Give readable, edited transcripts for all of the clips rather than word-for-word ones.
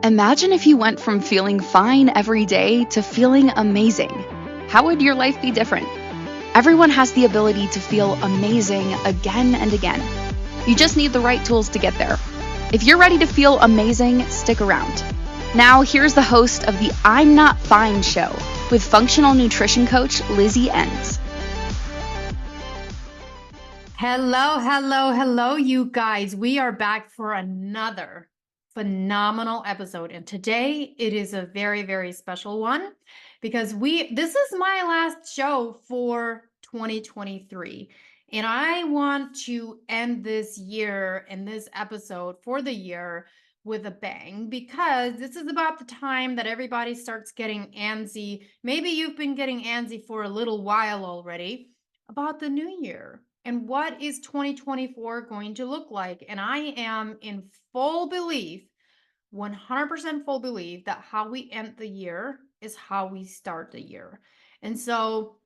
Imagine if you went from feeling fine every day to feeling amazing. How would your life be different? Everyone has the ability to feel amazing again and again. You just need the right tools to get there. If you're ready to feel amazing, stick around. Now, here's the host of the I'm Not Fine show with functional nutrition coach Lizzie Ens. Hello, you guys. We are back for another phenomenal episode. And today it is a very, very special one because this is my last show for 2023. And I want to end this year and this episode for the year with a bang because this is about the time that everybody starts getting antsy. Maybe you've been getting antsy for a little while already about the new year and what is 2024 going to look like. And I am in full belief, 100% full belief, that how we end the year is how we start the year. And so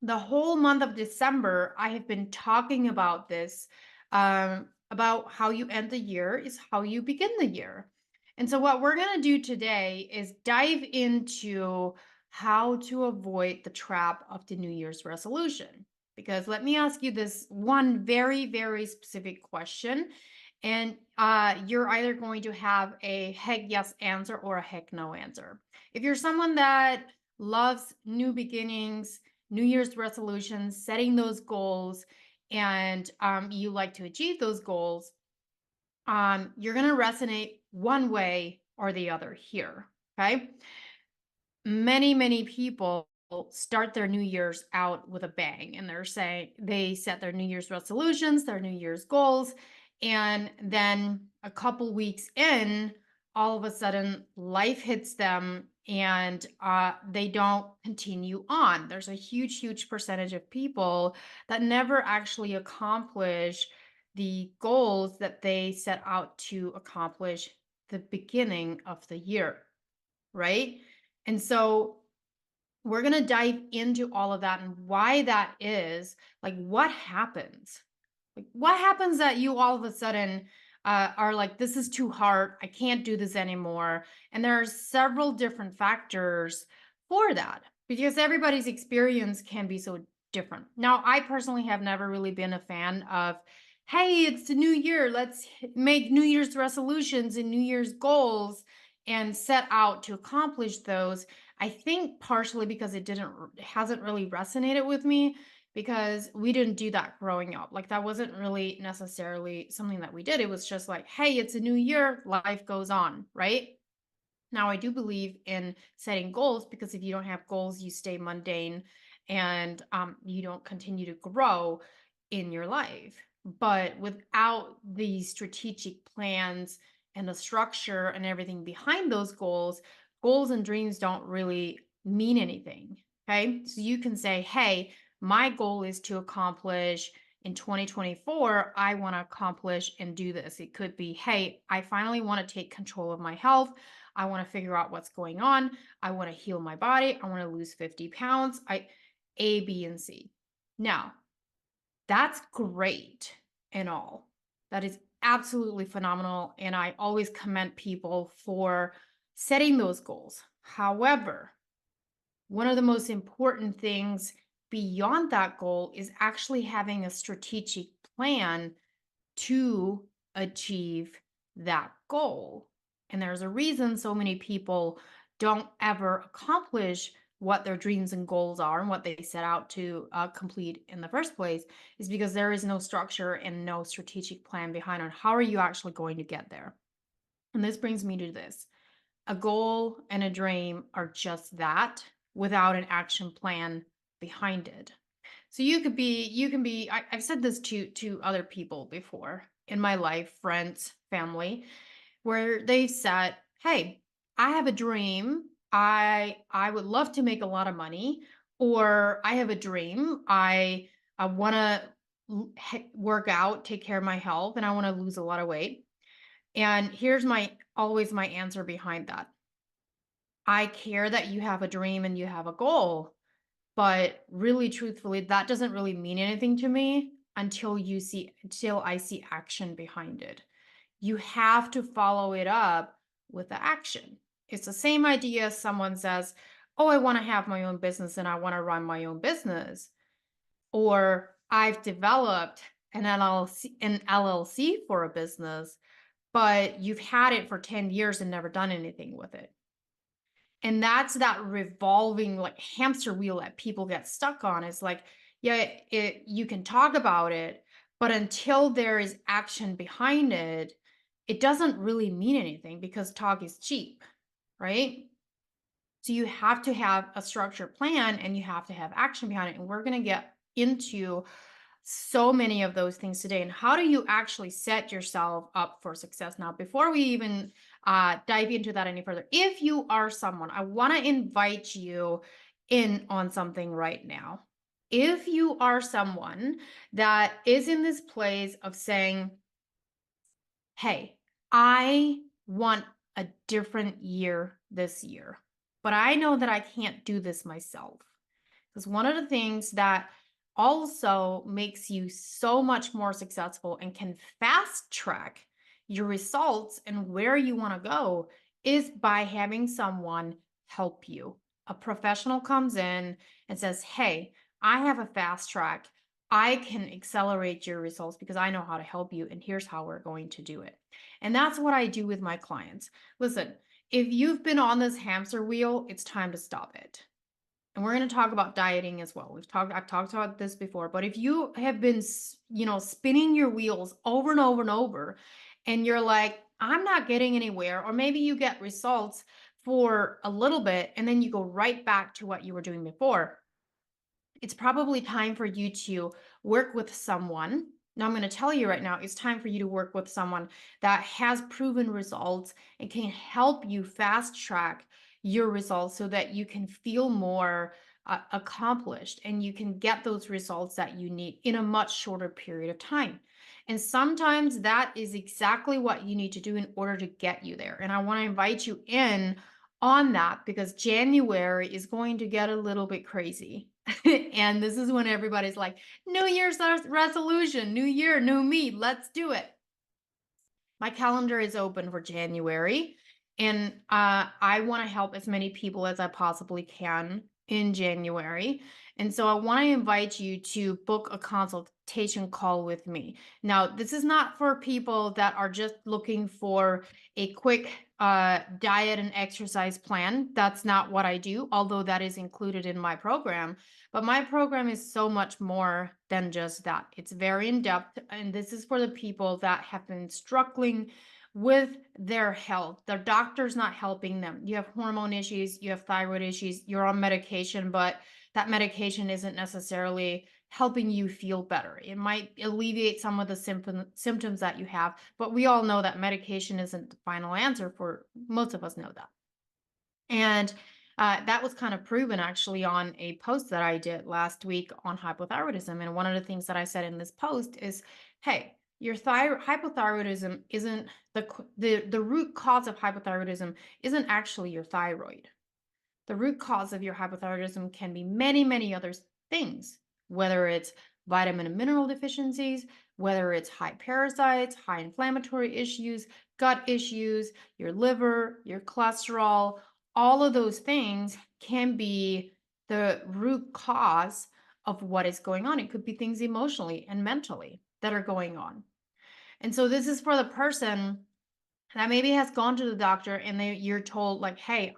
the whole month of December, I have been talking about this, about how you end the year is how you begin the year. And so what we're going to do today is dive into how to avoid the trap of the New Year's resolution. Because let me ask you this one very, very specific question. And you're either going to have a heck yes answer or a heck no answer. If you're someone that loves new beginnings, New Year's resolutions, setting those goals, and you like to achieve those goals, you're going to resonate one way or the other here. Okay. Many people start their New Year's out with a bang, and they're saying they set their New Year's resolutions, their New Year's goals, and then a couple weeks in, all of a sudden life hits them and they don't continue on. There's a huge percentage of people that never actually accomplish the goals that they set out to accomplish the beginning of the year, right? And so we're going to dive into all of that and why that is. Like, what happens? Like, what happens that you all of a sudden are like, this is too hard. I can't do this anymore. And there are several different factors for that because everybody's experience can be so different. Now, I personally have never really been a fan of, hey, it's the new year. Let's make New Year's resolutions and New Year's goals and set out to accomplish those. I think partially because it hasn't really resonated with me because we didn't do that growing up. Like, that wasn't really necessarily something that we did. It was just like, hey, it's a new year, life goes on, right? Now, I do believe in setting goals because if you don't have goals, you stay mundane and you don't continue to grow in your life. But without the strategic plans and the structure and everything behind those goals and dreams don't really mean anything. Okay. So you can say, hey, my goal is to accomplish in 2024, I want to accomplish and do this. It could be, hey, I finally want to take control of my health. I want to figure out what's going on. I want to heal my body. I want to lose 50 pounds. A, B, and C. Now, that's great and all. That is absolutely phenomenal. And I always commend people for setting those goals. However, one of the most important things beyond that goal is actually having a strategic plan to achieve that goal. And there's a reason so many people don't ever accomplish what their dreams and goals are and what they set out to complete in the first place is because there is no structure and no strategic plan behind on how are you actually going to get there. And this brings me to this. A goal and a dream are just that without an action plan behind it. So I've said this to other people before in my life, friends, family, where they said, hey, I have a dream. I would love to make a lot of money, or I have a dream. I want to work out, take care of my health, and I want to lose a lot of weight. And here's always my answer behind that. I care that you have a dream and you have a goal, but really truthfully, that doesn't really mean anything to me until I see action behind it. You have to follow it up with the action. It's the same idea as someone says, "Oh, I want to have my own business and I want to run my own business." Or I've developed an LLC for a business, but you've had it for 10 years and never done anything with it. And that's that revolving like hamster wheel that people get stuck on. It's like, yeah, you can talk about it, but until there is action behind it, it doesn't really mean anything because talk is cheap, right? So you have to have a structured plan and you have to have action behind it. And we're going to get into so many of those things today. And how do you actually set yourself up for success? Now, before we even dive into that any further, if you are someone, I want to invite you in on something right now. If you are someone that is in this place of saying, hey, I want a different year this year, but I know that I can't do this myself. Because one of the things that also makes you so much more successful and can fast track your results and where you want to go is by having someone help you. A professional comes in and says, hey, I have a fast track. I can accelerate your results because I know how to help you. And here's how we're going to do it. And that's what I do with my clients. Listen, if you've been on this hamster wheel, it's time to stop it. And we're going to talk about dieting as well. I've talked about this before, but if you have been, spinning your wheels over and over and over, and you're like, I'm not getting anywhere, or maybe you get results for a little bit and then you go right back to what you were doing before, it's probably time for you to work with someone. Now, I'm going to tell you right now, it's time for you to work with someone that has proven results and can help you fast track your results so that you can feel more accomplished and you can get those results that you need in a much shorter period of time. And sometimes that is exactly what you need to do in order to get you there. And I want to invite you in on that because January is going to get a little bit crazy. And this is when everybody's like, New Year's resolution, new year, new me, let's do it. My calendar is open for January, and I want to help as many people as I possibly can in January. And so I want to invite you to book a consultation call with me. Now, this is not for people that are just looking for a quick diet and exercise plan. That's not what I do, although that is included in my program. But my program is so much more than just that. It's very in depth, and this is for the people that have been struggling with their health. Their doctor's not helping them. You have hormone issues, you have thyroid issues, you're on medication, but that medication isn't necessarily helping you feel better. It might alleviate some of the symptoms that you have, but we all know that medication isn't the final answer. For most of us know that. And that was kind of proven actually on a post that I did last week on hypothyroidism. And one of the things that I said in this post is, hey, your hypothyroidism isn't the root cause of hypothyroidism isn't actually your thyroid. The root cause of your hypothyroidism can be many, many other things, whether it's vitamin and mineral deficiencies, whether it's high parasites, high inflammatory issues, gut issues, your liver, your cholesterol, all of those things can be the root cause of what is going on. It could be things emotionally and mentally that are going on. And so this is for the person that maybe has gone to the doctor and you're told like, hey,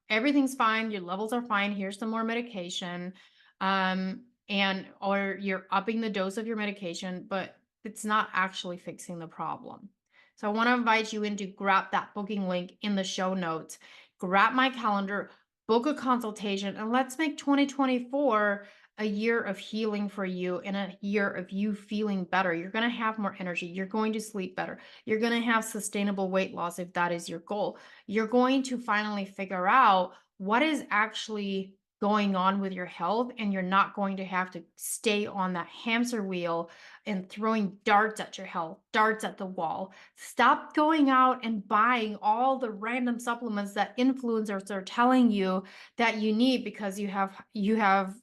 everything's fine, your levels are fine, here's some more medication, and or you're upping the dose of your medication, but it's not actually fixing the problem. So I want to invite you in to grab that booking link in the show notes, grab my calendar, book a consultation, and let's make 2024 a year of healing for you and a year of you feeling better. You're going to have more energy. You're going to sleep better. You're going to have sustainable weight loss if that is your goal. You're going to finally figure out what is actually going on with your health, and you're not going to have to stay on that hamster wheel and throwing darts at your health, darts at the wall. Stop going out and buying all the random supplements that influencers are telling you that you need because you have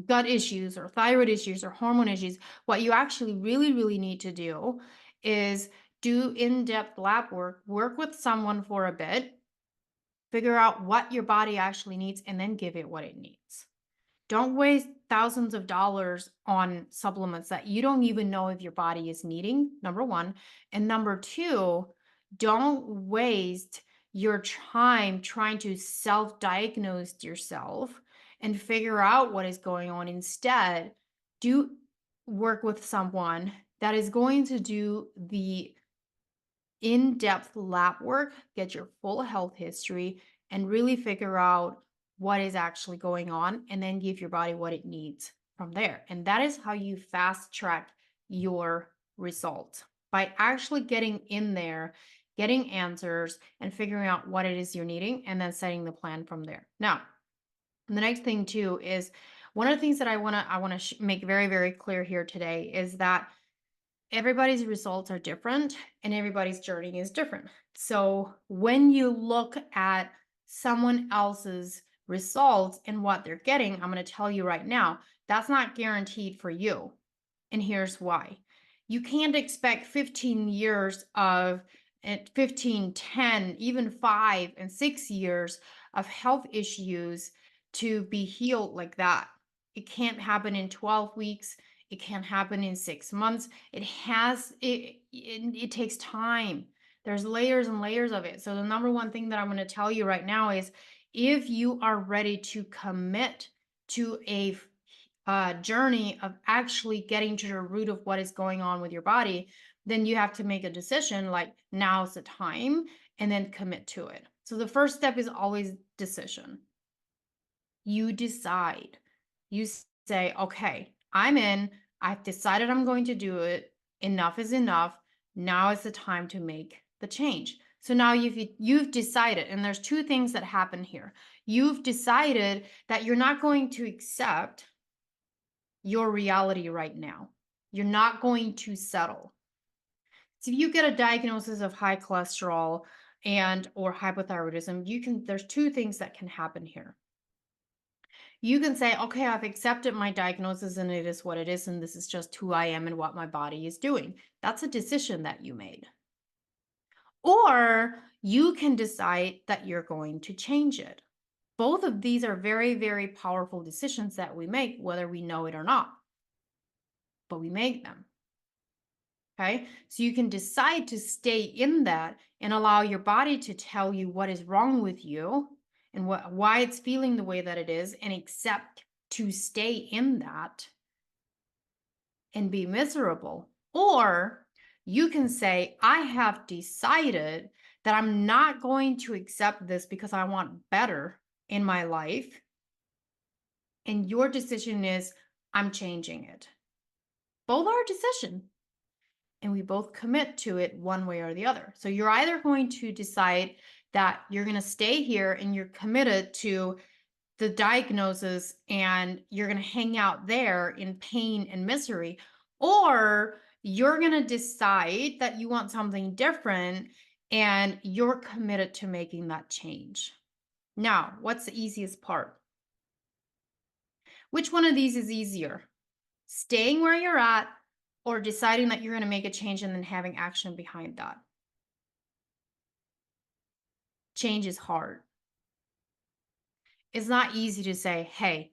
gut issues or thyroid issues or hormone issues. What you actually really, really need to do is do in-depth lab work, work with someone for a bit, figure out what your body actually needs, and then give it what it needs. Don't waste thousands of dollars on supplements that you don't even know if your body is needing, number one. And number two, don't waste your time trying to self diagnose yourself and figure out what is going on. Instead, do work with someone that is going to do the in depth lab work, get your full health history, and really figure out what is actually going on, and then give your body what it needs from there. And that is how you fast track your results by actually getting in there, getting answers, and figuring out what it is you're needing, and then setting the plan from there. Now, the next thing too is one of the things that I want to make very very clear here today is that everybody's results are different and everybody's journey is different. So when you look at someone else's results and what they're getting, I'm going to tell you right now, that's not guaranteed for you. And here's why. You can't expect 15 years of 15, 10, even 5 and 6 years of health issues to be healed like that. It can't happen in 12 weeks. It can't happen in 6 months. It takes time. There's layers and layers of it. So the number one thing that I'm going to tell you right now is if you are ready to commit to a journey of actually getting to the root of what is going on with your body, then you have to make a decision like now's the time and then commit to it. So the first step is always decision. You decide. You say, okay, I'm in. I've decided I'm going to do it. Enough is enough. Now is the time to make the change. So now you've decided, and there's two things that happen here. You've decided that you're not going to accept your reality right now. You're not going to settle. So if you get a diagnosis of high cholesterol and or hypothyroidism, there's two things that can happen here. You can say, okay, I've accepted my diagnosis and it is what it is, and this is just who I am and what my body is doing. That's a decision that you made. Or you can decide that you're going to change it. Both of these are very, very powerful decisions that we make, whether we know it or not, but we make them. Okay, so you can decide to stay in that and allow your body to tell you what is wrong with you and why it's feeling the way that it is, and accept to stay in that and be miserable. Or you can say, I have decided that I'm not going to accept this because I want better in my life. And your decision is, I'm changing it. Both are a decision. And we both commit to it one way or the other. So you're either going to decide that you're going to stay here and you're committed to the diagnosis and you're going to hang out there in pain and misery, or you're going to decide that you want something different and you're committed to making that change. Now, what's the easiest part? Which one of these is easier? Staying where you're at or deciding that you're going to make a change and then having action behind that? Change is hard. It's not easy to say, hey,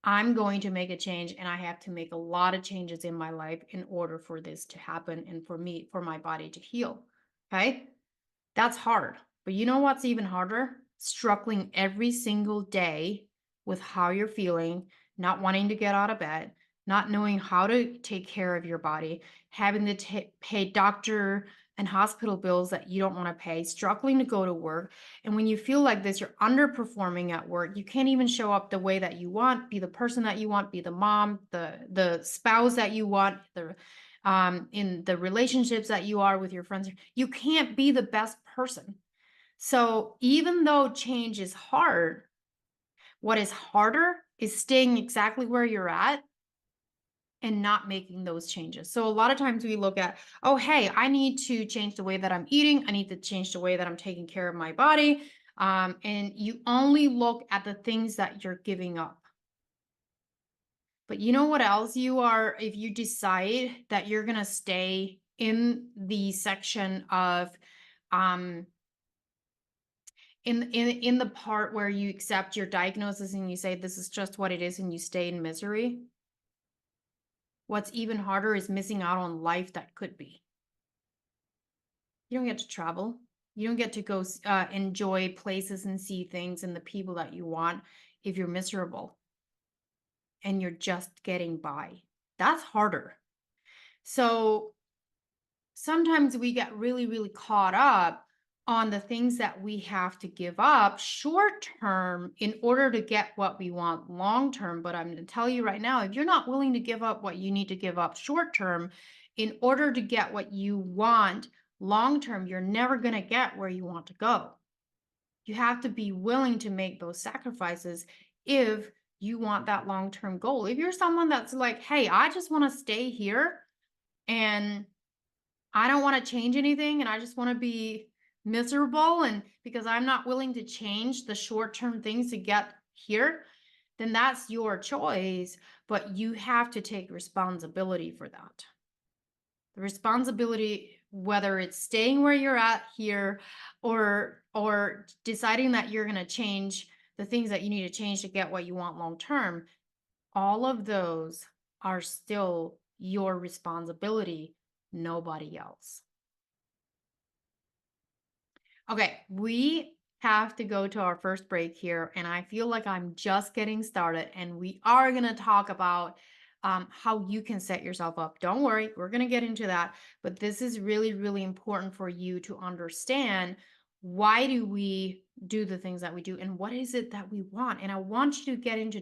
I'm going to make a change and I have to make a lot of changes in my life in order for this to happen and for my body to heal. Okay? That's hard. But you know what's even harder? Struggling every single day with how you're feeling, not wanting to get out of bed, not knowing how to take care of your body, having to pay doctor and hospital bills that you don't want to pay, struggling to go to work. And when you feel like this, you're underperforming at work. You can't even show up the way that you want, be the person that you want, be the mom, the spouse that you want, in the relationships that you are with your friends. You can't be the best person. So even though change is hard, what is harder is staying exactly where you're at and not making those changes. So a lot of times we look at, oh, hey, I need to change the way that I'm eating. I need to change the way that I'm taking care of my body. And you only look at the things that you're giving up. But you know what else you are, if you decide that you're going to stay in the section of um in the part where you accept your diagnosis and you say this is just what it is and you stay in misery. What's even harder is missing out on life that could be. You don't get to travel. You don't get to go enjoy places and see things and the people that you want if you're miserable and you're just getting by. That's harder. So sometimes we get really, really caught up on the things that we have to give up short term in order to get what we want long term. But I'm going to tell you right now, if you're not willing to give up what you need to give up short term in order to get what you want long term, you're never going to get where you want to go. You have to be willing to make those sacrifices if you want that long term goal. If you're someone that's like, hey, I just want to stay here and I don't want to change anything and I just want to be miserable, and because I'm not willing to change the short-term things to get here, then that's your choice, but you have to take responsibility for that. The responsibility, whether it's staying where you're at here or deciding that you're going to change the things that you need to change to get what you want long term, all of those are still your responsibility, nobody else. Okay, we have to go to our first break here, and I feel like I'm just getting started, and we are going to talk about how you can set yourself up. Don't worry, we're going to get into that, but this is really, really important for you to understand. Why do we do the things that we do, and what is it that we want? And I want you to get into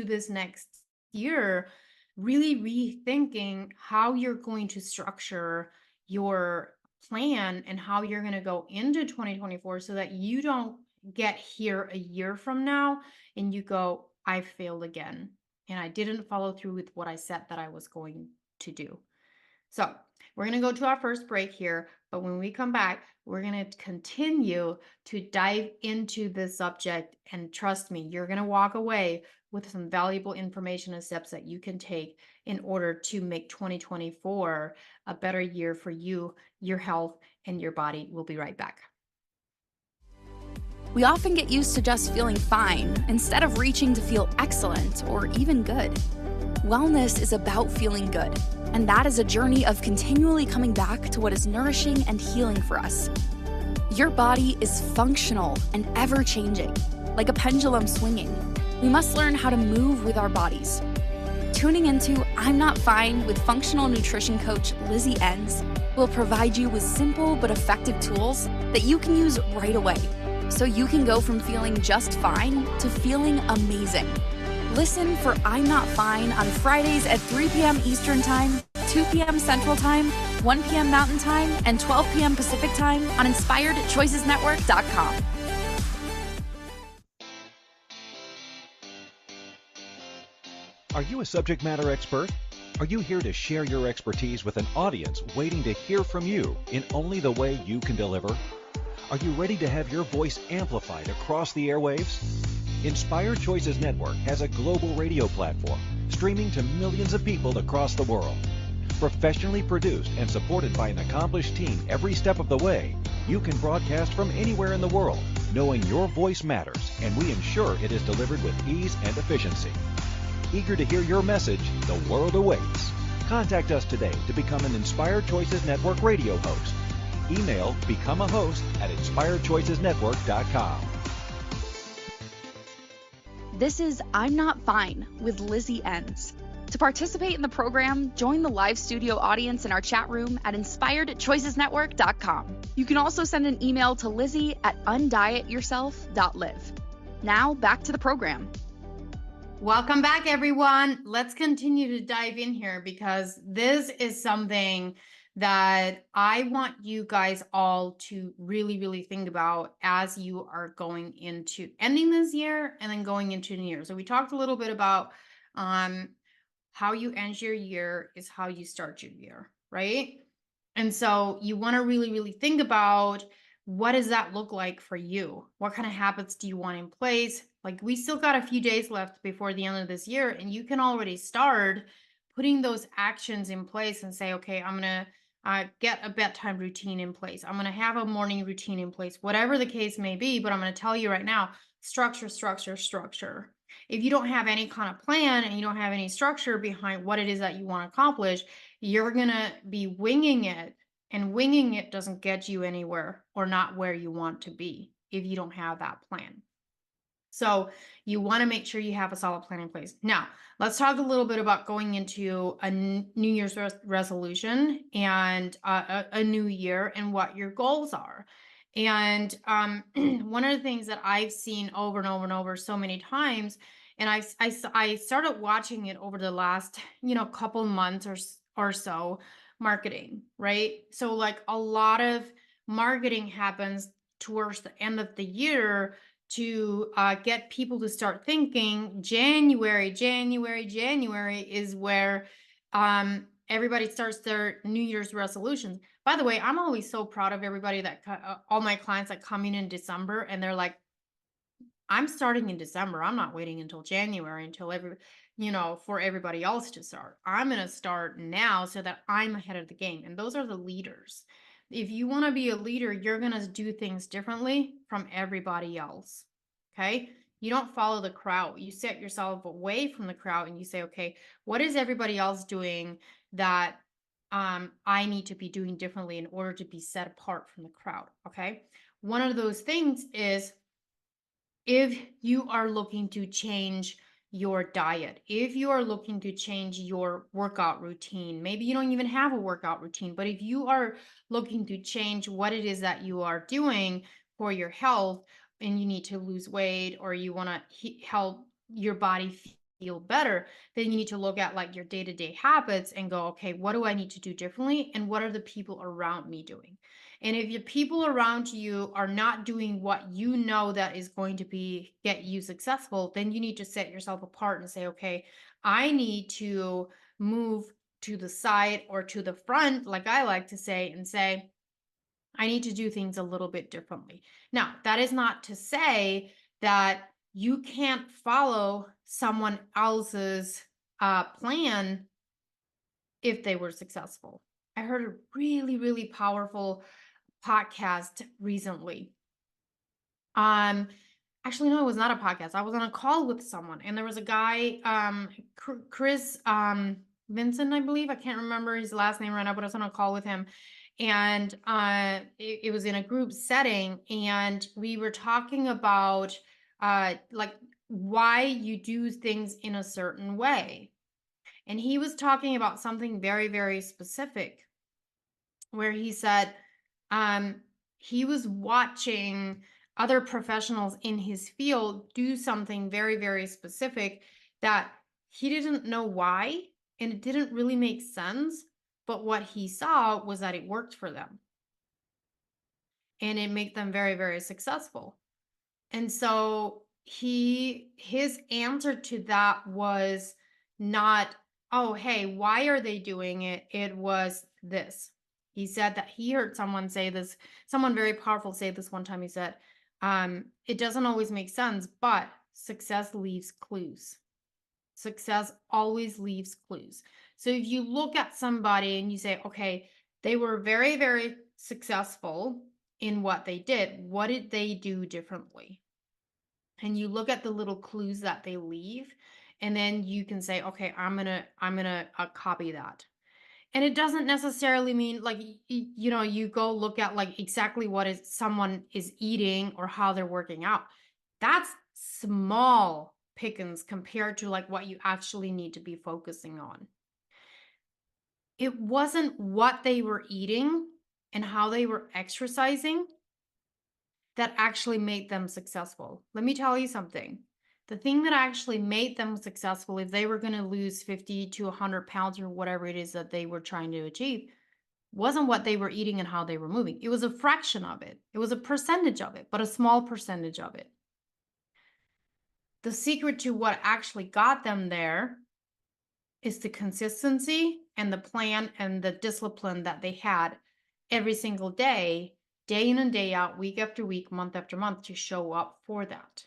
this next year really rethinking how you're going to structure your plan and how you're going to go into 2024 so that you don't get here a year from now and you go, I failed again and I didn't follow through with what I said that I was going to do. So we're going to go to our first break here, but when we come back, we're going to continue to dive into this subject, and trust me, you're going to walk away with some valuable information and steps that you can take in order to make 2024 a better year for you, your health, and your body. We'll be right back. We often get used to just feeling fine instead of reaching to feel excellent or even good. Wellness is about feeling good, and that is a journey of continually coming back to what is nourishing and healing for us. Your body is functional and ever-changing, like a pendulum swinging. We must learn how to move with our bodies. Tuning into I'm Not Fine with functional nutrition coach Lizzie Ens will provide you with simple but effective tools that you can use right away, so you can go from feeling just fine to feeling amazing. Listen for I'm Not Fine on Fridays at 3 p.m. Eastern Time, 2 p.m. Central Time, 1 p.m. Mountain Time, and 12 p.m. Pacific Time on InspiredChoicesNetwork.com. Are you a subject matter expert? Are you here to share your expertise with an audience waiting to hear from you in only the way you can deliver? Are you ready to have your voice amplified across the airwaves? Inspired Choices Network has a global radio platform streaming to millions of people across the world. Professionally produced and supported by an accomplished team every step of the way, you can broadcast from anywhere in the world, knowing your voice matters, and we ensure it is delivered with ease and efficiency. Eager to hear your message, the world awaits. Contact us today to become an Inspired Choices Network radio host. Email becomeahost@inspiredchoicesnetwork.com. This is I'm Not Fine with Lizzie Ens. To participate in the program, join the live studio audience in our chat room at InspiredChoicesNetwork.com. You can also send an email to Lizzie@undietyourself.live. Now, back to the program. Welcome back, everyone. Let's continue to dive in here because this is something that I want you guys all to really, really think about as you are going into ending this year and then going into new year. So we talked a little bit about how you end your year is how you start your year, right? And so you want to really, really think about what does that look like for you? What kind of habits do you want in place? Like we still got a few days left before the end of this year, and you can already start putting those actions in place and say, okay, I'm get a bedtime routine in place. I'm going to have a morning routine in place, whatever the case may be. But I'm going to tell you right now, structure, structure, structure. If you don't have any kind of plan and you don't have any structure behind what it is that you want to accomplish, you're going to be winging it. And winging it doesn't get you anywhere or not where you want to be if you don't have that plan. So you want to make sure you have a solid plan in place. Now, let's talk a little bit about going into a New Year's resolution and a new year and what your goals are. And one of the things that I've seen over and over and over so many times, and I started watching it over the last couple months or so, marketing, right? So like a lot of marketing happens towards the end of the year to get people to start thinking January is where everybody starts their New Year's resolutions. By the way, I'm always so proud of everybody that all my clients that come in December and they're like, I'm starting in December. I'm not waiting until January until for everybody else to start. I'm going to start now so that I'm ahead of the game. And those are the leaders. If you want to be a leader, you're going to do things differently from everybody else. Okay? You don't follow the crowd. You set yourself away from the crowd and you say, okay, what is everybody else doing that I need to be doing differently in order to be set apart from the crowd? Okay? One of those things is if you are looking to change your diet, if you are looking to change your workout routine, maybe you don't even have a workout routine, but if you are looking to change what it is that you are doing for your health and you need to lose weight or you want to help your body feel better, then you need to look at like your day-to-day habits and go, okay, what do I need to do differently? And what are the people around me doing? And if your people around you are not doing what you know that is going to get you successful, then you need to set yourself apart and say, okay, I need to move to the side or to the front, like I like to say, and say, I need to do things a little bit differently. Now, that is not to say that you can't follow someone else's plan if they were successful. I heard a really, really powerful podcast recently. Actually, no, it was not a podcast. I was on a call with someone, and there was a guy, Chris Vincent, I believe. I can't remember his last name right now, but I was on a call with him, and it was in a group setting, and we were talking about like why you do things in a certain way, and he was talking about something very, very specific, where he said he was watching other professionals in his field do something very, very specific that he didn't know why, and it didn't really make sense. But what he saw was that it worked for them and it made them very, very successful. And so his answer to that was not, oh, hey, why are they doing it? It was this. He said that he heard someone say this, someone very powerful say this one time. He said, it doesn't always make sense, but success leaves clues. Success always leaves clues. So if you look at somebody and you say, okay, they were very, very successful in what they did. What did they do differently? And you look at the little clues that they leave, and then you can say, okay, I'm gonna copy that. And it doesn't necessarily mean like you go look at like exactly what is someone is eating or how they're working out. That's small pickings compared to like what you actually need to be focusing on. It wasn't what they were eating and how they were exercising that actually made them successful. Let me tell you something. The thing that actually made them successful, if they were going to lose 50 to 100 pounds or whatever it is that they were trying to achieve, wasn't what they were eating and how they were moving. It was a fraction of it. It was a percentage of it, but a small percentage of it. The secret to what actually got them there is the consistency and the plan and the discipline that they had every single day in and day out, week after week, month after month, to show up for that.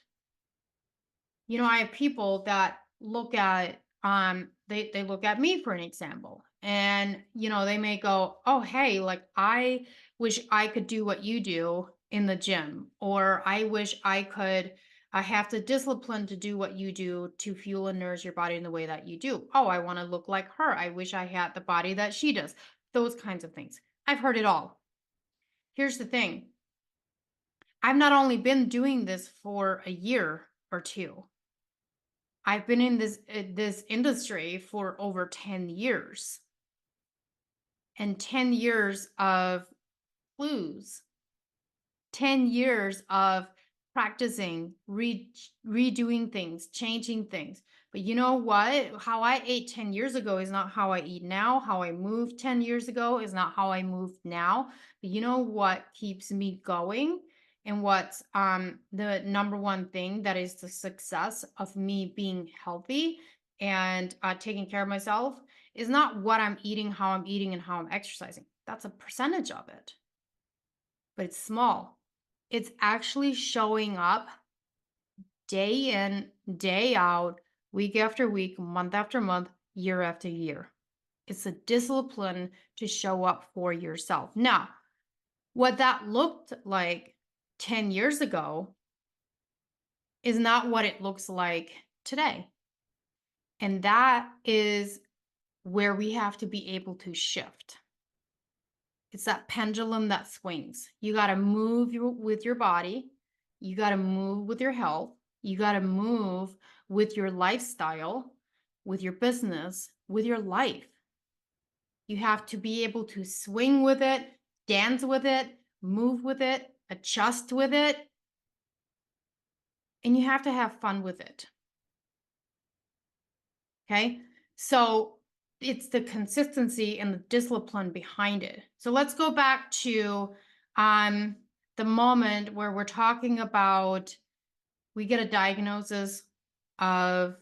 I have people that look at they look at me for an example, And, they may go, oh, hey, like, I wish I could do what you do in the gym, or I wish I have the discipline to do what you do to fuel and nourish your body in the way that you do. Oh, I want to look like her. I wish I had the body that she does. Those kinds of things. I've heard it all. Here's the thing. I've not only been doing this for a year or two. I've been in this industry for over 10 years. And 10 years of clues, 10 years of practicing, redoing things, changing things. But you know what? How I ate 10 years ago is not how I eat now. How I moved 10 years ago is not how I move now. But you know what keeps me going? And what's the number one thing that is the success of me being healthy and taking care of myself is not what I'm eating, and how I'm exercising. That's a percentage of it, but it's small. It's actually showing up day in, day out, week after week, month after month, year after year. It's a discipline to show up for yourself. Now, what that looked like 10 years ago is not what it looks like today. And that is where we have to be able to shift. It's that pendulum that swings. You got to move with your body. You got to move with your health. You got to move with your lifestyle, with your business, with your life. You have to be able to swing with it, dance with it, move with it, adjust with it. And you have to have fun with it. Okay. So it's the consistency and the discipline behind it. So let's go back to the moment where we're talking about we get a diagnosis of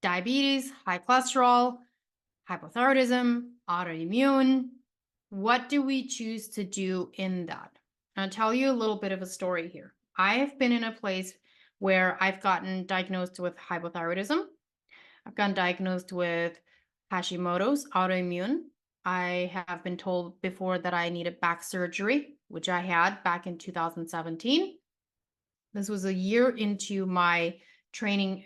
diabetes, high cholesterol, hypothyroidism, autoimmune. What do we choose to do in that? I'll tell you a little bit of a story here. I have been in a place where I've gotten diagnosed with hypothyroidism. I've gotten diagnosed with Hashimoto's autoimmune. I have been told before that I needed back surgery, which I had back in 2017. This was a year into my training.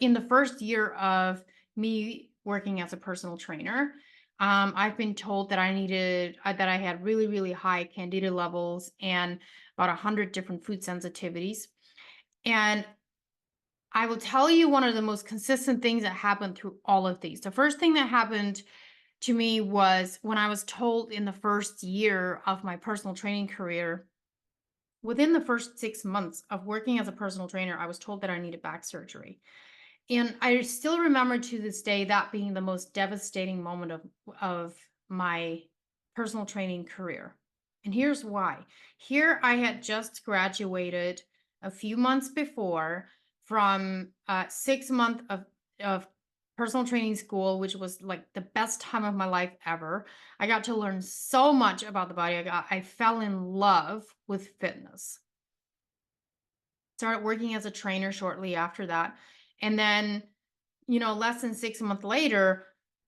In the first year of me working as a personal trainer, I've been told that that I had really, really high candida levels and about 100 different food sensitivities. And I will tell you one of the most consistent things that happened through all of these. The first thing that happened to me was when I was told in the first year of my personal training career, within the first 6 months of working as a personal trainer, I was told that I needed back surgery. And I still remember to this day that being the most devastating moment of my personal training career. And here's why. Here I had just graduated a few months before from 6 months of personal training school, which was like the best time of my life ever. I got to learn so much about the body. I fell in love with fitness. Started working as a trainer shortly after that. And then, less than 6 months later,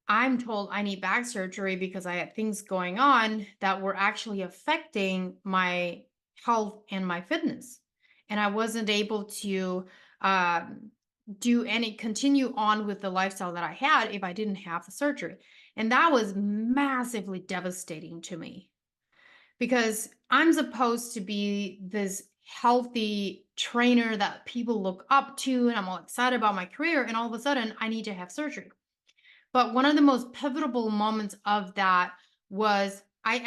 I'm told I need back surgery because I had things going on that were actually affecting my health and my fitness. And I wasn't able to continue on with the lifestyle that I had if I didn't have the surgery. And that was massively devastating to me because I'm supposed to be this healthy trainer that people look up to, and I'm all excited about my career, and all of a sudden I need to have surgery. But one of the most pivotal moments of that was I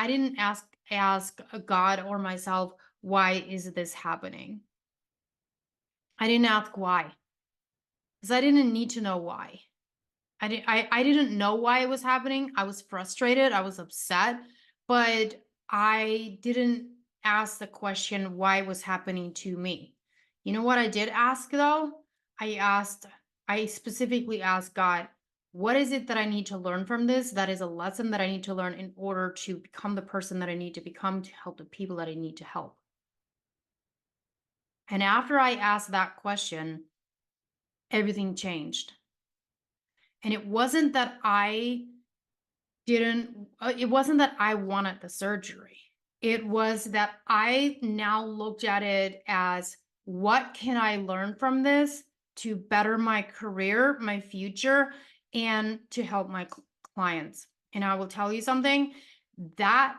didn't ask God or myself, why is this happening? I didn't ask why, because I didn't need to know why. I didn't know why it was happening. I was frustrated. I was upset, but I didn't ask the question why it was happening to me. You know what I did ask though? I specifically asked God, what is it that I need to learn from this? That is a lesson that I need to learn in order to become the person that I need to become to help the people that I need to help. And after I asked that question, everything changed. And it wasn't that I it wasn't that I wanted the surgery. It was that I now looked at it as, what can I learn from this to better my career, my future, and to help my clients? And I will tell you something, that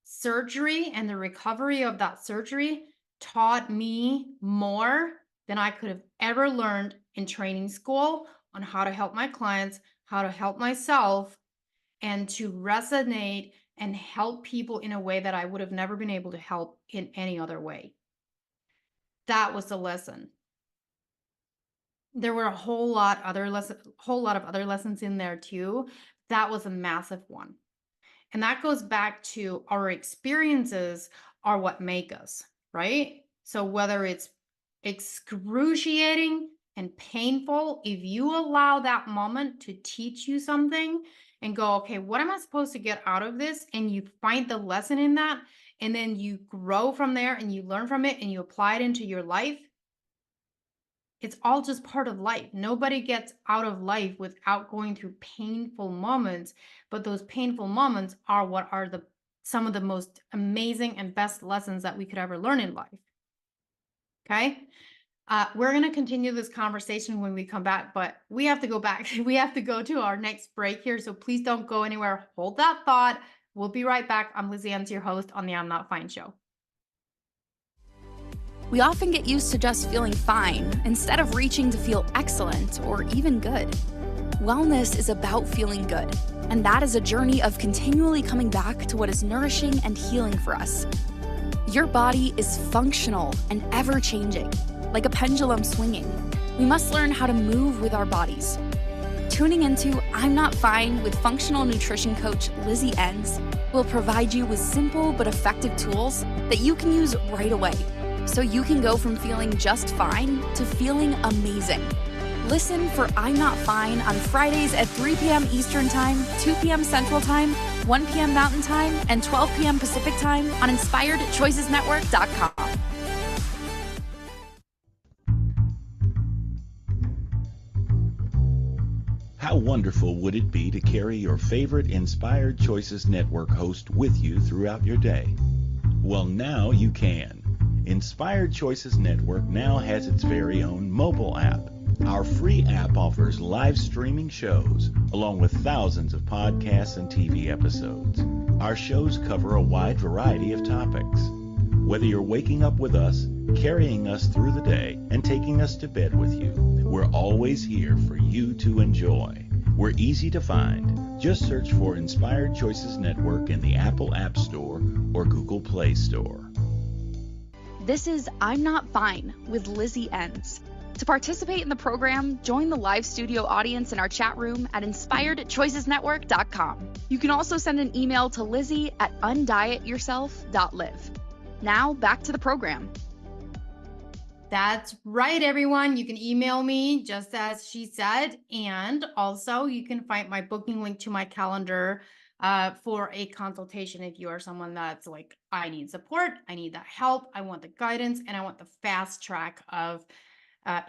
surgery and the recovery of that surgery taught me more than I could have ever learned in training school on how to help my clients, how to help myself, and to resonate and help people in a way that I would have never been able to help in any other way. That was the lesson. There were a whole lot of other lessons in there too. That was a massive one. And that goes back to our experiences are what make us, right? So whether it's excruciating and painful, if you allow that moment to teach you something and go, okay, what am I supposed to get out of this? And you find the lesson in that, and then you grow from there and you learn from it and you apply it into your life. It's all just part of life. Nobody gets out of life without going through painful moments, but those painful moments are what are some of the most amazing and best lessons that we could ever learn in life. Okay? We're going to continue this conversation when we come back, but we have to go back. We have to go to our next break here, so please don't go anywhere. Hold that thought. We'll be right back. I'm Lizzie Ens, your host on the I'm Not Fine show. We often get used to just feeling fine instead of reaching to feel excellent or even good. Wellness is about feeling good, and that is a journey of continually coming back to what is nourishing and healing for us. Your body is functional and ever-changing, like a pendulum swinging. We must learn how to move with our bodies. Tuning into I'm Not Fine with functional nutrition coach Lizzie Ens will provide you with simple but effective tools that you can use right away, so you can go from feeling just fine to feeling amazing. Listen for I'm Not Fine on Fridays at 3 p.m. Eastern Time, 2 p.m. Central Time, 1 p.m. Mountain Time, and 12 p.m. Pacific Time on InspiredChoicesNetwork.com. How wonderful would it be to carry your favorite Inspired Choices Network host with you throughout your day? Well, now you can. Inspired Choices Network now has its very own mobile app. Our free app offers live streaming shows, along with thousands of podcasts and TV episodes. Our shows cover a wide variety of topics. Whether you're waking up with us, carrying us through the day, and taking us to bed with you, we're always here for you to enjoy. We're easy to find. Just search for Inspired Choices Network in the Apple App Store or Google Play Store. This is I'm Not Fine with Lizzie Ens. To participate in the program, join the live studio audience in our chat room at InspiredChoicesNetwork.com. You can also send an email to Lizzie at undietyourself.live. Now, back to the program. That's right, everyone. You can email me just as she said. And also you can find my booking link to my calendar for a consultation if you are someone that's like, I need support, I need that help, I want the guidance, and I want the fast track of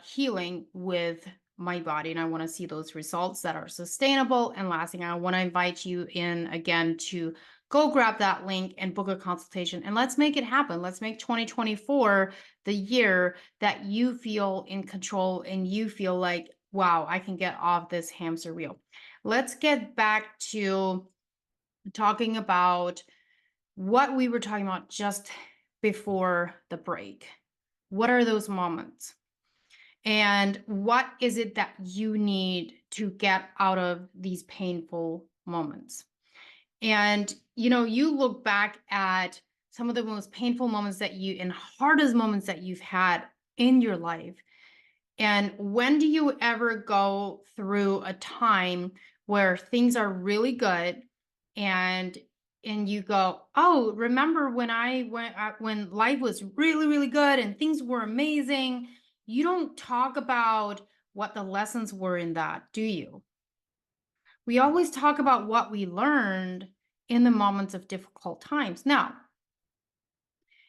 healing with my body. And I want to see those results that are sustainable and lasting. I want to invite you in again to go grab that link and book a consultation, and let's make it happen. Let's make 2024 the year that you feel in control and you feel like, wow, I can get off this hamster wheel. Let's get back to talking about what we were talking about just before the break. What are those moments? And what is it that you need to get out of these painful moments? And, you look back at some of the most painful moments and hardest moments that you've had in your life. And when do you ever go through a time where things are really good and you go, oh, remember when when life was really, really good and things were amazing? You don't talk about what the lessons were in that, do you? We always talk about what we learned in the moments of difficult times. Now,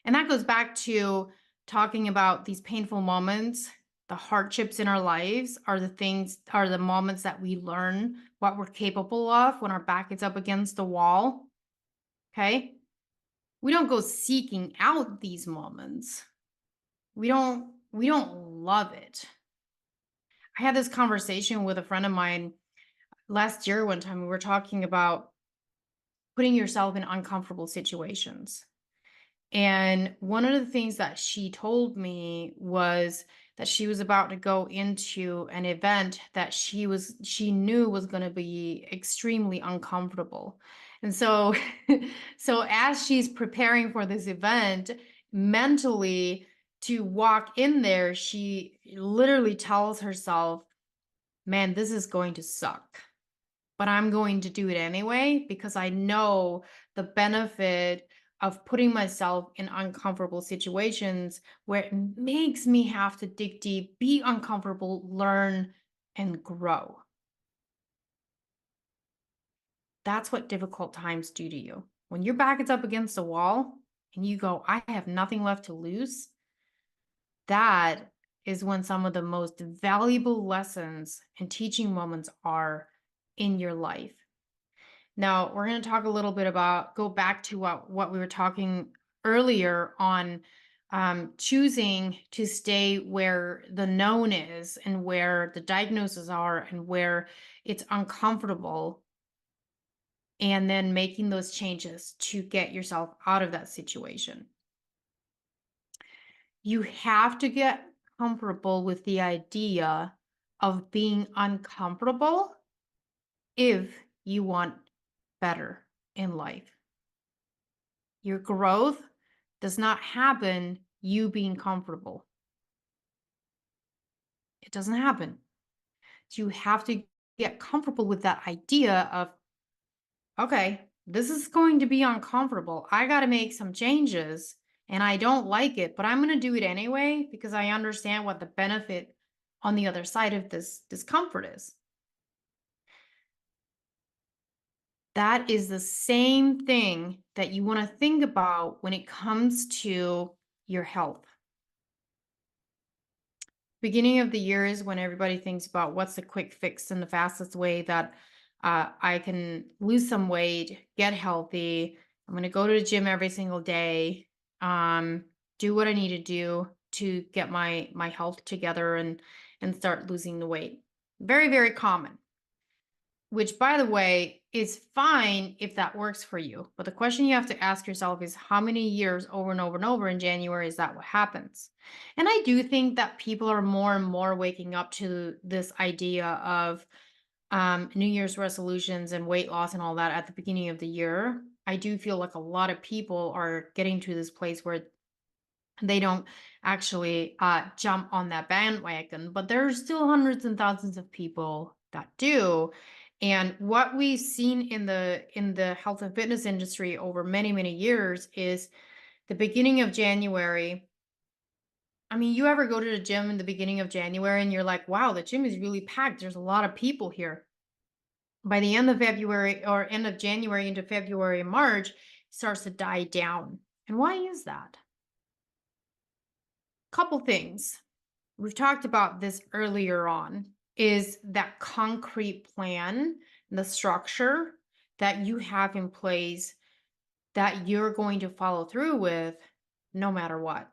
and that goes back to talking about these painful moments The hardships in our lives are the moments that we learn what we're capable of when our back is up against the wall. Okay. We don't go seeking out these moments. We don't love it. I had this conversation with a friend of mine last year one time. We were talking about putting yourself in uncomfortable situations. And one of the things that she told me was that she was about to go into an event that she knew was going to be extremely uncomfortable. And so so as she's preparing for this event mentally to walk in there, she literally tells herself, "Man, this is going to suck, but I'm going to do it anyway because I know the benefit of putting myself in uncomfortable situations where it makes me have to dig deep, be uncomfortable, learn, and grow." That's what difficult times do to you. When your back is up against the wall and you go, "I have nothing left to lose," that is when some of the most valuable lessons and teaching moments are in your life. Now, we're going to talk a little bit about, go back to what we were talking earlier on, choosing to stay where the known is and where the diagnoses are and where it's uncomfortable, and then making those changes to get yourself out of that situation. You have to get comfortable with the idea of being uncomfortable if you want better in life. Your growth does not happen you being comfortable. It doesn't happen. So you have to get comfortable with that idea of, okay, this is going to be uncomfortable. I got to make some changes and I don't like it, but I'm going to do it anyway because I understand what the benefit on the other side of this discomfort is. That is the same thing that you want to think about when it comes to your health. Beginning of the year is when everybody thinks about what's the quick fix and the fastest way that I can lose some weight, get healthy. I'm going to go to the gym every single day, do what I need to do to get my health together and start losing the weight. Very, very common. Which, by the way, is fine if that works for you. But the question you have to ask yourself is, how many years over and over and over in January is that what happens? And I do think that people are more and more waking up to this idea of New Year's resolutions and weight loss and all that at the beginning of the year. I do feel like a lot of people are getting to this place where they don't actually jump on that bandwagon, but there are still hundreds and thousands of people that do. And what we've seen in the health and fitness industry over many, many years is the beginning of January. I mean, you ever go to the gym in the beginning of January and you're like, wow, the gym is really packed. There's a lot of people here. By the end of February or end of January into February and March, it starts to die down. And why is that? Couple things. We've talked about this earlier on, is that concrete plan, the structure that you have in place that you're going to follow through with no matter what.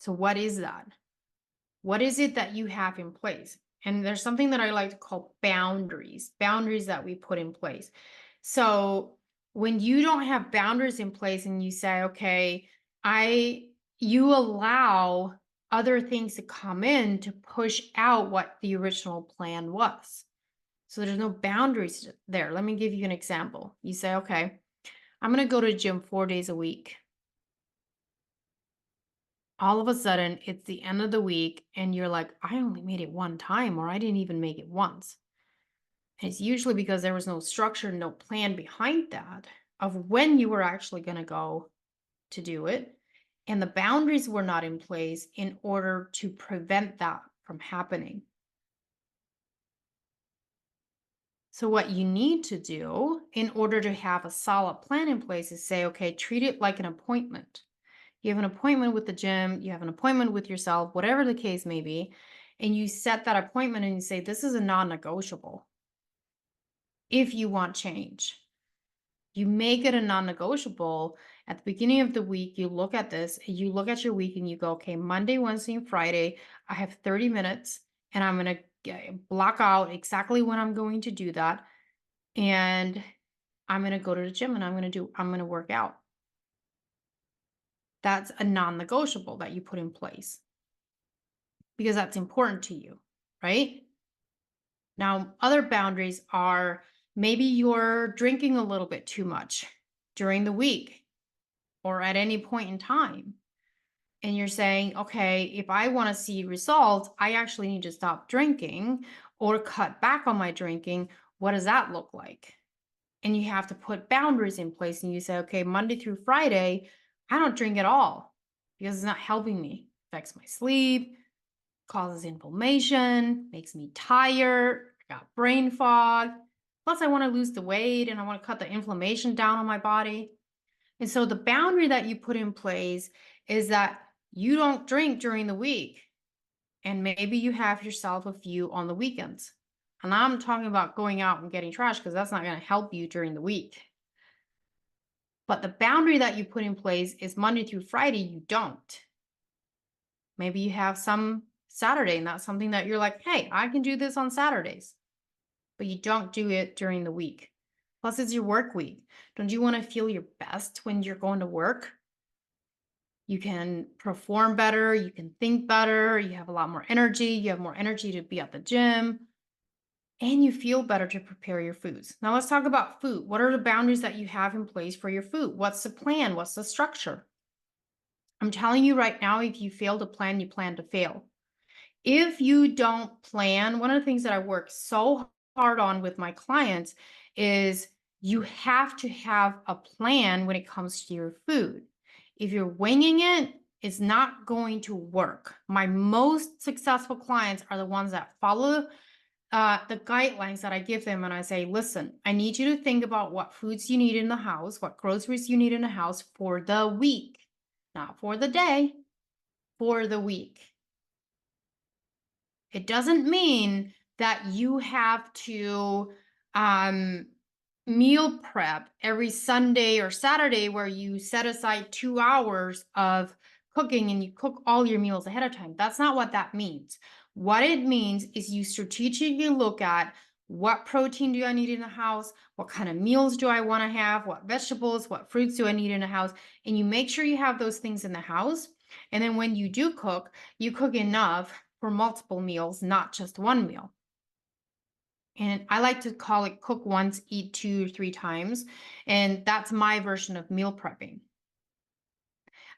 So what is that? What is it that you have in place? And there's something that I like to call boundaries that we put in place. So when you don't have boundaries in place and you say, okay, you allow other things to come in to push out what the original plan was. So there's no boundaries there. Let me give you an example. You say, okay, I'm going to go to the gym 4 days a week. All of a sudden, it's the end of the week and you're like, I only made it one time, or I didn't even make it once. And it's usually because there was no structure, no plan behind that of when you were actually going to go to do it. And the boundaries were not in place in order to prevent that from happening. So what you need to do in order to have a solid plan in place is say, okay, treat it like an appointment. You have an appointment with the gym, you have an appointment with yourself, whatever the case may be, and you set that appointment and you say, this is a non-negotiable. If you want change, you make it a non-negotiable. At the beginning of the week, you look at this, you look at your week and you go, okay, Monday, Wednesday, and Friday, I have 30 minutes and I'm going to block out exactly when I'm going to do that. And I'm going to go to the gym and I'm going to work out. That's a non-negotiable that you put in place because that's important to you, right? Now, other boundaries are maybe you're drinking a little bit too much during the week or at any point in time. And you're saying, okay, if I want to see results, I actually need to stop drinking or cut back on my drinking. What does that look like? And you have to put boundaries in place and you say, okay, Monday through Friday, I don't drink at all because it's not helping me. It affects my sleep, causes inflammation, makes me tired, I got brain fog. Plus, I want to lose the weight and I want to cut the inflammation down on my body. And so the boundary that you put in place is that you don't drink during the week. And maybe you have yourself a few on the weekends. And I'm talking about going out and getting trash because that's not going to help you during the week. But the boundary that you put in place is Monday through Friday, you don't. Maybe you have some Saturday and that's something that you're like, hey, I can do this on Saturdays. But you don't do it during the week. Plus, it's your work week. Don't you want to feel your best when you're going to work? You can perform better, you can think better, you have a lot more energy, you have more energy to be at the gym, and you feel better to prepare your foods. Now let's talk about food. What are the boundaries that you have in place for your food? What's the plan? What's the structure? I'm telling you right now, if you fail to plan, you plan to fail. If you don't plan, one of the things that I work so hard on with my clients is you have to have a plan when it comes to your food. If you're winging it, it's not going to work. My most successful clients are the ones that follow the guidelines that I give them. And I say, listen, I need you to think about what foods you need in the house, what groceries you need in the house for the week, not for the day, for the week. It doesn't mean that you have to meal prep every Sunday or Saturday where you set aside 2 hours of cooking and you cook all your meals ahead of time. That's not what that means. What it means is you strategically look at what protein do I need in the house? What kind of meals do I want to have? What vegetables, what fruits do I need in the house? And you make sure you have those things in the house. And then when you do cook, you cook enough for multiple meals, not just one meal. And I like to call it cook once, eat 2 or 3 times. And that's my version of meal prepping.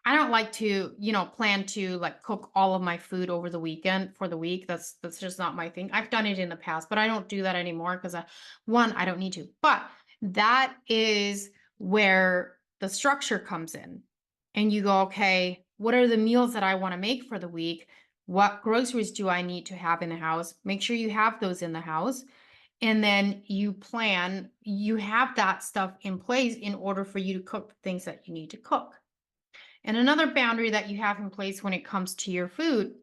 I don't like to, plan to like cook all of my food over the weekend for the week. That's just not my thing. I've done it in the past, but I don't do that anymore because I don't need to. But that is where the structure comes in. And you go, okay, what are the meals that I want to make for the week? What groceries do I need to have in the house? Make sure you have those in the house. And then you have that stuff in place in order for you to cook the things that you need to cook. And another boundary that you have in place when it comes to your food.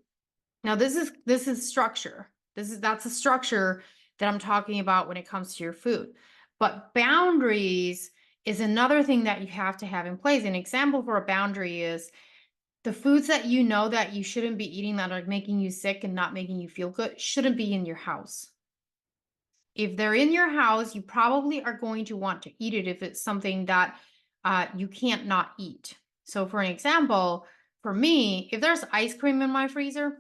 Now, this is structure. That's a structure that I'm talking about when it comes to your food. But boundaries is another thing that you have to have in place. An example for a boundary is the foods that you know that you shouldn't be eating that are making you sick and not making you feel good shouldn't be in your house. If they're in your house, you probably are going to want to eat it if it's something that you can't not eat. So for an example, for me, if there's ice cream in my freezer,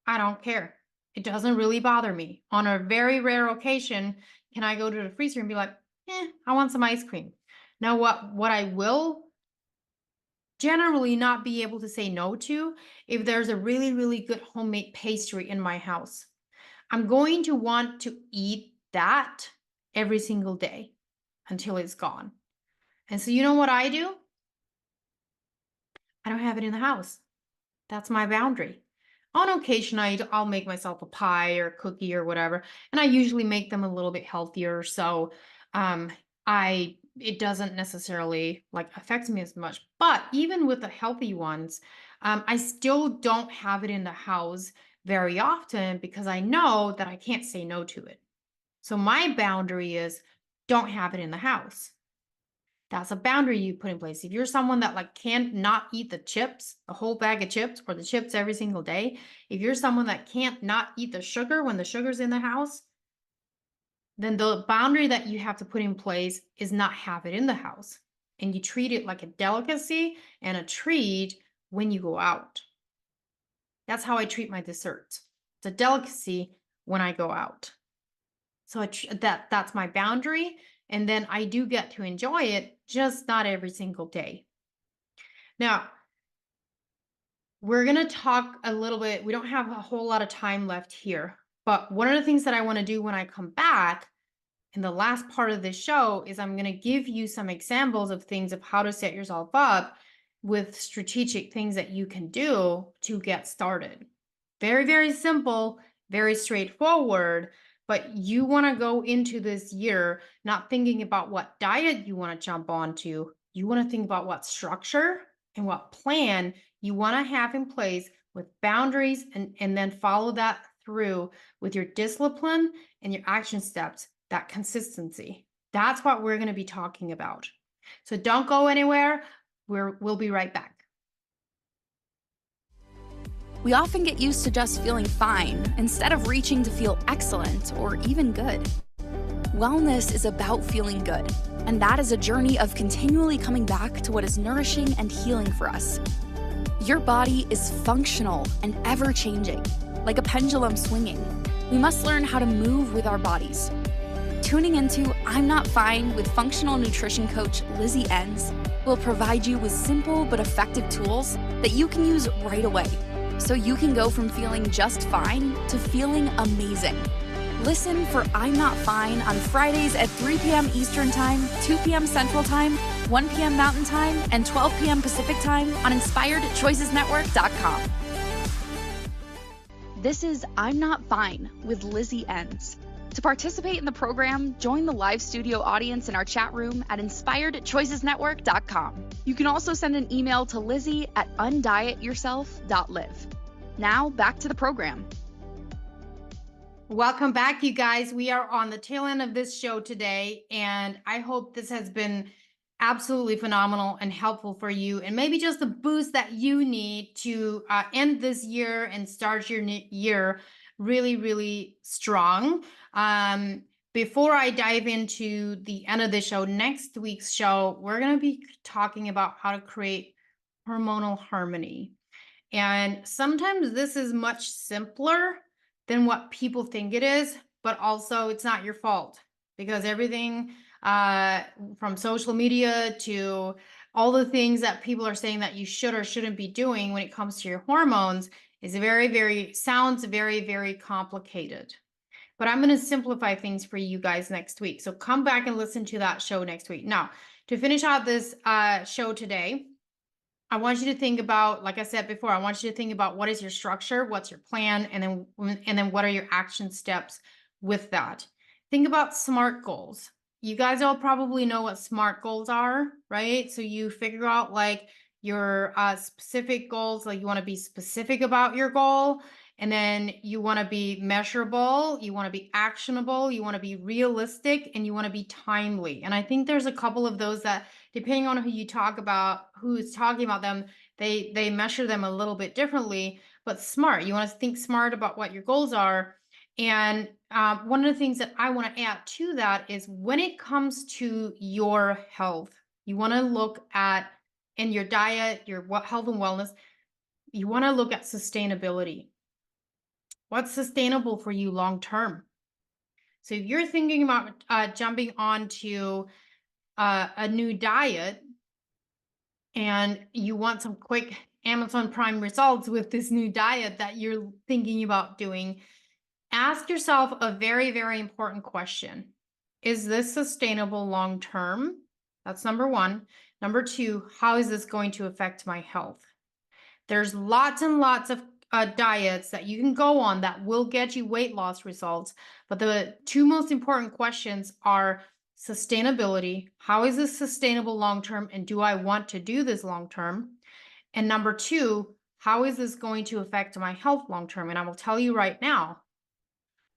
I don't care. It doesn't really bother me. On a very rare occasion, can I go to the freezer and be like, I want some ice cream. Now, what I will generally not be able to say no to, if there's a really, really good homemade pastry in my house, I'm going to want to eat that every single day until it's gone. And so you know what I do? I don't have it in the house. That's my boundary. On occasion, I'll make myself a pie or cookie or whatever, and I usually make them a little bit healthier. So I it doesn't necessarily like affect me as much. But even with the healthy ones, I still don't have it in the house very often because I know that I can't say no to it. So my boundary is don't have it in the house. That's a boundary you put in place. If you're someone that like can't not eat the chips, a whole bag of chips or the chips every single day, if you're someone that can't not eat the sugar when the sugar's in the house, then the boundary that you have to put in place is not have it in the house. And you treat it like a delicacy and a treat when you go out. That's how I treat my desserts. It's a delicacy when I go out. So that's my boundary. And then I do get to enjoy it, just not every single day. Now, we're going to talk a little bit. We don't have a whole lot of time left here. But one of the things that I want to do when I come back in the last part of this show is I'm going to give you some examples of things of how to set yourself up with strategic things that you can do to get started. Very, very simple, very straightforward. But you want to go into this year not thinking about what diet you want to jump onto. You want to think about what structure and what plan you want to have in place with boundaries and then follow that through with your discipline and your action steps, that consistency. That's what we're going to be talking about. So don't go anywhere. We'll be right back. We often get used to just feeling fine instead of reaching to feel excellent or even good. Wellness is about feeling good, and that is a journey of continually coming back to what is nourishing and healing for us. Your body is functional and ever-changing, like a pendulum swinging. We must learn how to move with our bodies. Tuning into I'm Not Fine with functional nutrition coach Lizzie Ens will provide you with simple but effective tools that you can use right away, so you can go from feeling just fine to feeling amazing. Listen for I'm Not Fine on Fridays at 3 p.m. Eastern Time, 2 p.m. Central Time, 1 p.m. Mountain Time, and 12 p.m. Pacific Time on InspiredChoicesNetwork.com. This is I'm Not Fine with Lizzie Ens. To participate in the program, join the live studio audience in our chat room at InspiredChoicesNetwork.com. You can also send an email to Lizzie at undietyourself.live. Now, back to the program. Welcome back, you guys. We are on the tail end of this show today, and I hope this has been absolutely phenomenal and helpful for you, and maybe just the boost that you need to end this year and start your new year really, really strong. Before I dive into the end of the show, next week's show, we're going to be talking about how to create hormonal harmony. And sometimes this is much simpler than what people think it is, but also it's not your fault because everything from social media to all the things that people are saying that you should or shouldn't be doing when it comes to your hormones is sounds very, very complicated. But I'm going to simplify things for you guys next week. So come back and listen to that show next week. Now, to finish out this show today, I want you to think about, like I said before, I want you to think about what is your structure, what's your plan, and then what are your action steps with that. Think about SMART goals. You guys all probably know what SMART goals are, right? So you figure out like your specific goals, like you want to be specific about your goal, and then you want to be measurable, you want to be actionable, you want to be realistic, and you want to be timely. And I think there's a couple of those that, depending on who you talk about, who's talking about them, they measure them a little bit differently. But SMART, you want to think smart about what your goals are. And one of the things that I want to add to that is when it comes to your health, you want to look at, in your diet, your health and wellness, you want to look at sustainability. What's sustainable for you long term? So if you're thinking about jumping onto a new diet and you want some quick Amazon Prime results with this new diet that you're thinking about doing, ask yourself a very, very important question. Is this sustainable long term? That's number one. Number two, how is this going to affect my health? There's lots and lots of diets that you can go on that will get you weight loss results. But the two most important questions are sustainability. How is this sustainable long-term? And do I want to do this long-term? And number two, how is this going to affect my health long-term? And I will tell you right now,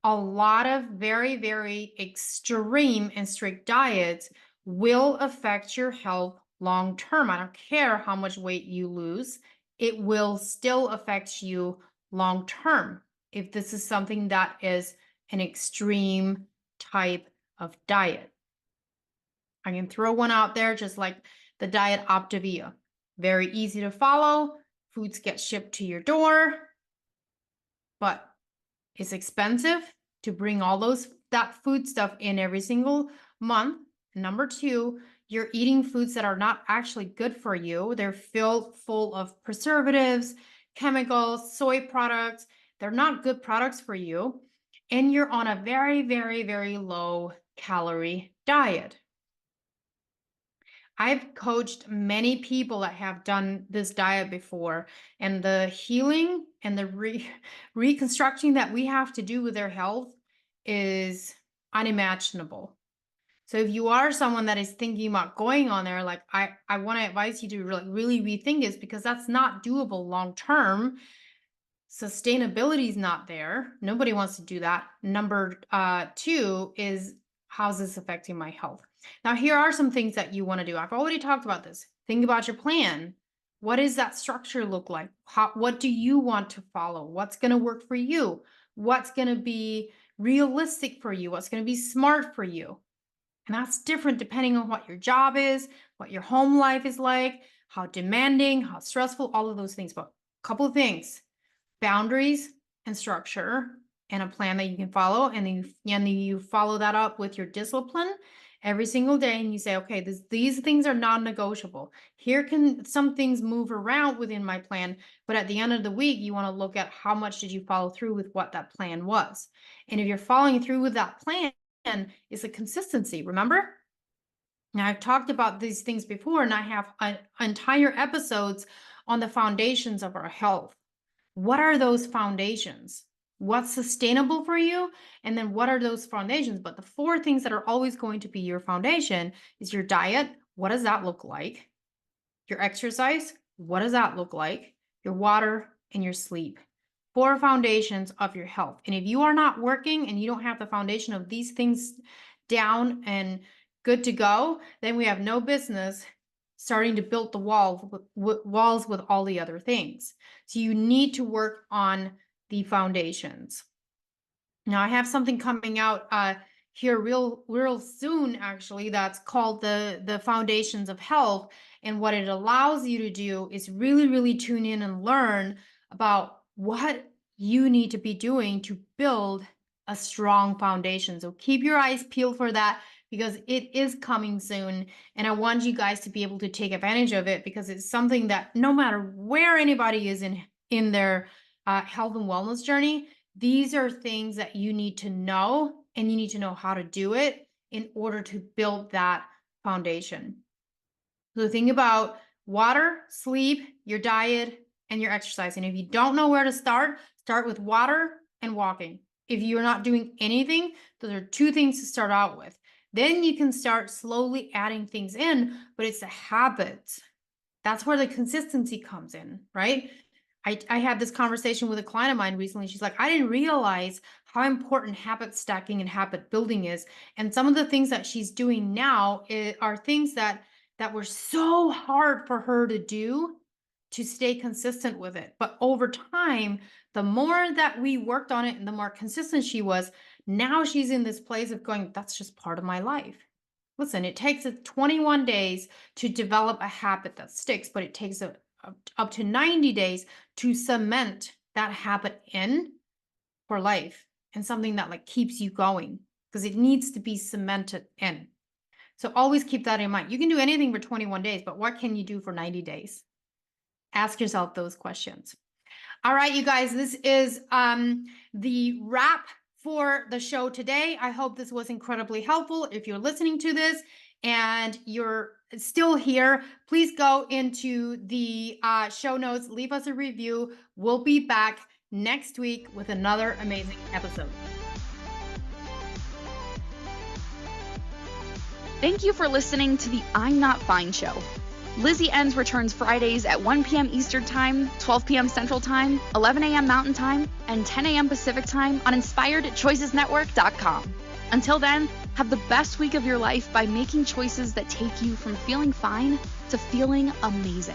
a lot of very, very extreme and strict diets will affect your health long-term. I don't care how much weight you lose, it will still affect you long-term if this is something that is an extreme type of diet. I can throw one out there, just like the diet Optavia. Very easy to follow. Foods get shipped to your door, but it's expensive to bring all that food stuff in every single month. Number two, you're eating foods that are not actually good for you. They're filled full of preservatives, chemicals, soy products. They're not good products for you. And you're on a very, very, very low calorie diet. I've coached many people that have done this diet before, and the healing and the reconstructing that we have to do with their health is unimaginable. So if you are someone that is thinking about going on there, like I want to advise you to really rethink this, because that's not doable long term. Sustainability is not there. Nobody wants to do that. Number two is, how's this affecting my health? Now, here are some things that you want to do. I've already talked about this. Think about your plan. What does that structure look like? What do you want to follow? What's going to work for you? What's going to be realistic for you? What's going to be smart for you? And that's different depending on what your job is, what your home life is like, how demanding, how stressful, all of those things. But a couple of things: boundaries and structure and a plan that you can follow. And then you follow that up with your discipline every single day. And you say, okay, these things are non-negotiable. Here can some things move around within my plan, but at the end of the week, you want to look at how much did you follow through with what that plan was. And if you're following through with that plan, is a consistency. Remember? Now, I've talked about these things before, and I have entire episodes on the foundations of our health. What are those foundations? What's sustainable for you? And then what are those foundations? But the four things that are always going to be your foundation is your diet. What does that look like? Your exercise. What does that look like? Your water and your sleep. Four foundations of your health. And if you are not working and you don't have the foundation of these things down and good to go, then we have no business starting to build the walls with all the other things. So you need to work on the foundations. Now, I have something coming out here real soon, actually, that's called the Foundations of Health. And what it allows you to do is really tune in and learn about what you need to be doing to build a strong foundation. So keep your eyes peeled for that, because it is coming soon. And I want you guys to be able to take advantage of it, because it's something that no matter where anybody is in their health and wellness journey, these are things that you need to know, and you need to know how to do it in order to build that foundation. So think about water, sleep, your diet, and your exercise. And if you don't know where to start with water and walking. If you're not doing anything, those are two things to start out with. Then you can start slowly adding things in, but it's a habit. That's where the consistency comes in, right? I had this conversation with a client of mine recently. She's like, I didn't realize how important habit stacking and habit building is. And some of the things that she's doing now are things that were so hard for her to do, to stay consistent with it. But over time, the more that we worked on it and the more consistent she was, now she's in this place of going, that's just part of my life. Listen, it takes 21 days to develop a habit that sticks, but it takes up to 90 days to cement that habit in for life, and something that like keeps you going, because it needs to be cemented in. So always keep that in mind. You can do anything for 21 days, but what can you do for 90 days? Ask yourself those questions. All right, you guys, this is the wrap for the show today. I hope this was incredibly helpful. If you're listening to this and you're still here, please go into the show notes, leave us a review. We'll be back next week with another amazing episode. Thank you for listening to the I'm Not Fine show. Lizzie Ens returns Fridays at 1 p.m. Eastern Time, 12 p.m. Central Time, 11 a.m. Mountain Time, and 10 a.m. Pacific Time on InspiredChoicesNetwork.com. Until then, have the best week of your life by making choices that take you from feeling fine to feeling amazing.